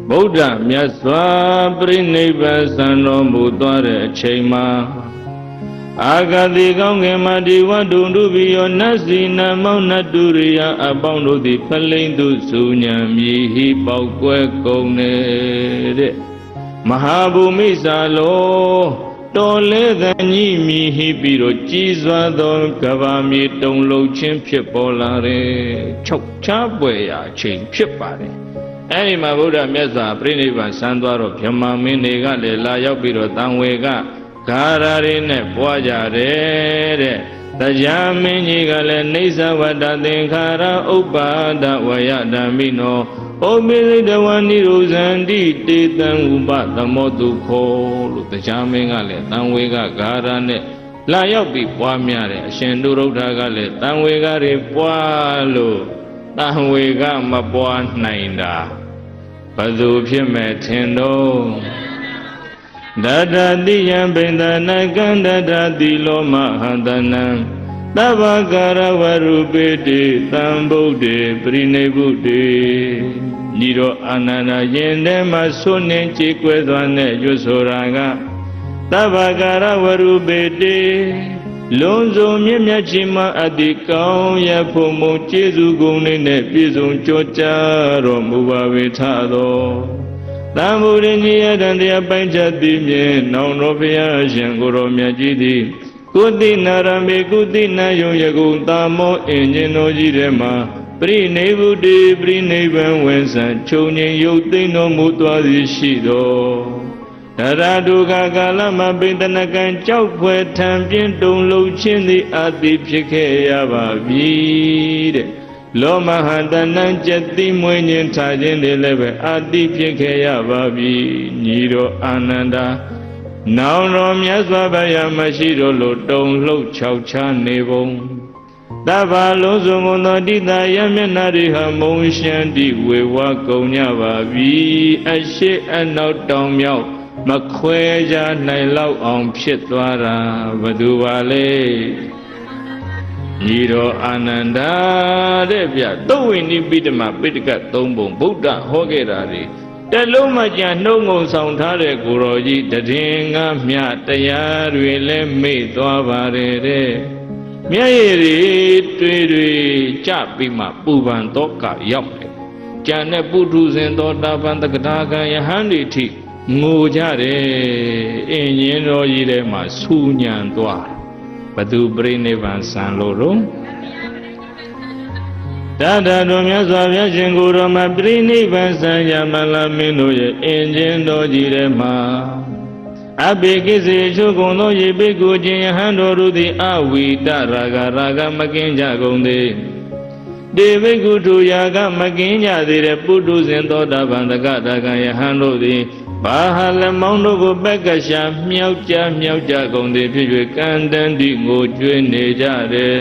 ဗုဒ္ဓမြတ်စွာပြိနိဗ္ဗာန်စံတော်မူသွားတဲ့အချိန်မှာအာဂတိကောင်းကင်မှာဒီဝတ္တုတုပိယောနတ်စီနမောနတ်တုရိယအပေါင်းတို့သည်ဖလိန်သူစုညံမြည်ဟိပေါက်ကွဲကုန်တဲ့မဟာဘူမိစာလောတော်လဲသံကြီးမြည်ဟိပြီးတော့ကြီးစွာသောကဘာမြေတုံလုံးချင်းဖြစ်ပေါ်လာတဲ့ချုပ်ချပွေရာအချိန်ဖြစ်ပါတယ်အဲ့ဒီမှာဗုဒ္ဓမြတ်စွာပြိနိဗ္ဗာန်စံသွားတော့ဗြဟ္မာမင်းတွေကလည်းလာရောက်ပြီးတော့တန်ဝေကဂါရတွေနဲ့ပွားကြတယ်တဲ့တရားမင်းကြီးကလည်းနေသဝတ္တသင်္ခါရဥပ္ပါဒဝယဓမ္မိနောဩပိစိတဝနိရုဇန္တိတေတံဥပသမောတုခောလို့တရားမင်းကလည်းတန်ဝေကဂါရနဲ့လာရောက်ပြီးပွားများတယ်အရှင်နုရုဒ္ဓကလည်းတန်ဝေကတွေပွားလို့တန်ဝေကမပွားနိုင်တာဘယ်သူဖြစ်မဲ့ထင်တော့ဒတ္တတိယံဘိန္ဒနာကန္တတတိလောမဟန္တနံသဗ္ဗကာရဝရုပေတိသံဗုဒ္ဓေပရိနိဗ္ဗုတေညီတော်အာနန္ဒာယင်ထဲမှာဆွနေကြည်ကွယ်စွာနဲ့ရွတ်ဆိုတာကသဗ္ဗကာရဝရုပေတိလုံးစုံမြင့်မြတ်ခြင်းမှအတ္တိကောင်းရဖို့မုံကျေးဇူးကုန်နဲ့ပြည့်စုံကြောကြားတော်မူပါဝေထသောသံဗုဒ္ဓညယတန်တရားပိုင်းချက်သည်မြင်နောင်တော်ဘုရားရှင်ကိုယ်တော်မြတ်ကြီးသည်ကုသိနာရမေကုသိနာယုံယကုံတာမောအင်ဂျင်တော်ကြီးထဲမှာပရိနိဗ္ဗုတိပရိနိဗ္ဗာန်ဝင်ဆံချုပ်ငြိမ်ရုပ်သိမ်းတော်မူသွားသည်ရှိတော်တရာဒုက္ခကာလမှာပိတနကံကြောက်ဖွယ်ထံပြင်းတုံလုံးခြင်းသည်အတိဖြစ်ခဲ့ရပါပြီတဲ့လောမဟန္တနံကျက်တိမွေးခြင်းထားခြင်းတွေလည်းပဲအတိဖြစ်ခဲ့ရပါပြီညီတော်အာနန္ဒာနောင်တော်မြတ်စွာဘုရားမရှိတော်လို့တုံလှုပ်ခြောက်ချနေပုံတဗ္ဗလုံးစုံကုန်သောတိတယမျက်နာတွေဟာမုံရှမ်းတိဝေဝါကုန်ကြပါပြီအရှိအနောက်တောင်မြောက်မခွဲကြနိုင်လောက်အောင်ဖြစ်သွားတာဘယ်သူပါလဲညီတော်အာနန္ဒာတဲ့ဗျသုဝိနိပိတမပိဋကတ်၃ပုံဗုဒ္ဓဟောခဲ့တာတွေတလုံးမကြနှုံငုံဆောင်ထားတဲ့ကိုတော်ကြီးတည်ငါမြတရားတွေလည်းမေ့သွားပါတယ်တဲ့မျက်ရည်တွေကြပြီးမှပူပန်တော့ကရောက်တယ်ကြံတဲ့ပုထုဇဉ်သောတာပန်တက္ကတာကံယဟန်တွေထိငိုကြတယ်အင်းရင်တော်ကြီးထဲမှာဆူညံသွားဘသူပြိနိဗ္ဗာန်စံလို့တော့တတတော်မြတ်စွာဘုရားရှင်ကိုယ်တော်မှာပြိနိဗ္ဗာန်စံရမလာမင်းတို့ရဲ့အင်ဂျင်တော်ကြီးထဲမှာအဘိကိစေချုပ်ကုန်သောယေပိကိုခြင်းယဟန်တော်တို့သည်အဝိတရာဂမကင်းကြကုန်သည်ဒေဝိကုထုယာကမကင်းကြသေးတဲ့ပုထုဇဉ်သောတာပန်တကတကယဟန်တို့သည်ဘာဟာလမောင်းတို့ကိုပက်ကရှာမြောက်ကြကုန်သည်ဖြစ်၍ကန္တန်တိကိုကျွေးနေကြတယ်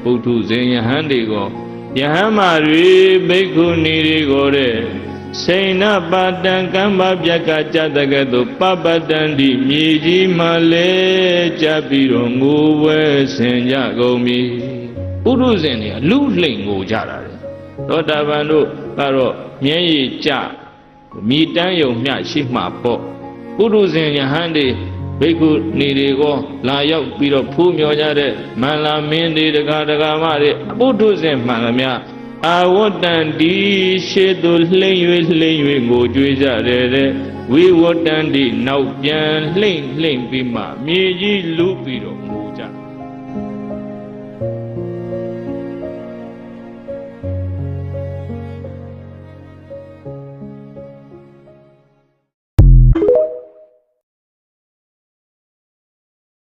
ပုထုဇဉ်ယဟန်တွေကိုယဟမတွေဘိက္ခုနီတွေကိုတဲ့စိဏပါတံကမ္မပြက်ကကြတကဲ့သို့ပပတံတိမြေကြီးမှလဲကြပြီးတော့ငိုဝဲဆင်ကြကုန်ပြီပုထုဇဉ်တွေကလူလှိမ်ငိုကြတာလေသောတာပန်တို့ကတော့မျက်ရည်ကျမိတန်းယုံမျှရှိမှပေါ့ပုထုဇဉ်ယဟန်တွေဘိက္ခုနီတွေကိုလာရောက်ပြီးတော့ဖူးမြော်ကြတဲ့မန္လာမင်းတွေတကာမတွေပုထုဇဉ်မှန်သမျှအာဝတ္တန်ဒီရှေသူလှိမ့်၍ငိုကြွေးကြတယ်တဲ့ဝိဝတ္တန်ဒီနောက်ပြန်လှိမ့်ပြီးမှမြေကြီးလူပြီးတော့င